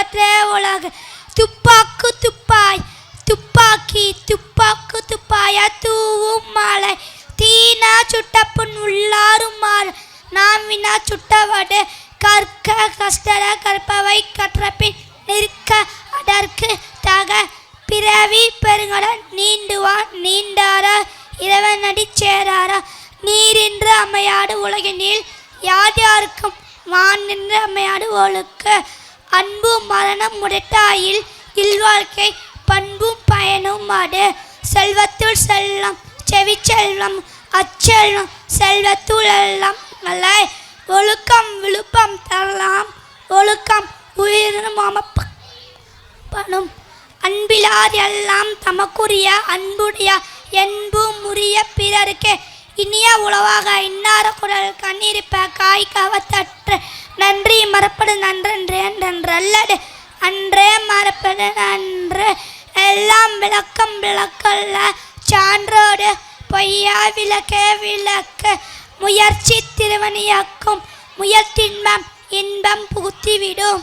துன்பமுகற்றே உலக துப்பாக்கு துப்பாய் துப்பாக்கி துப்பாக்கு துப்பாய தூவும் மாலை தீனா சுட்டப்புண் உள்ளாரும் மாறு நாம் வினா சுட்டவடு கற்க கஷ்டர கற்பவை கற்றபின் நிற்க அடர்க்கு தக பிறவி பெருங்கட நீண்டுவான் நீண்டார இறைவனடி சேராரா நீரின்று அமையாடு உலகினில் யார் யாருக்கும் வான் நின்று அமையாடு ஒழுக்கு அன்பும் மரணம் முடட்டாயில் இல்வாழ்க்கை பண்பும் பயனும் மாடு செல்வத்துள் செல்லம் செவி செல்வம் அச்செல்வம் செல்வத்துள் எல்லாம் அல்ல ஒழுக்கம் விழுப்பம் தரலாம் ஒழுக்கம் உயிரினும் அமைப்பனும் அன்பிலார் எல்லாம் தமக்குரிய அன்புடைய என்பும் முறிய பிறருக்கு இனிய உளவாக இன்னார குரல் கண்ணீரிப்ப காய்கவத்தற்று நன்றி மறப்படு நன்றன்று என்றல்லடு அன்றே மறப்படு நன்று எல்லாம் விளக்கம் விளக்கல்ல சான்றோடு பொய்யா விளக்கே விளக்கு முயற்சி திருவணியாக்கும் முயற்சின்பம் இன்பம் புகுத்திவிடும்.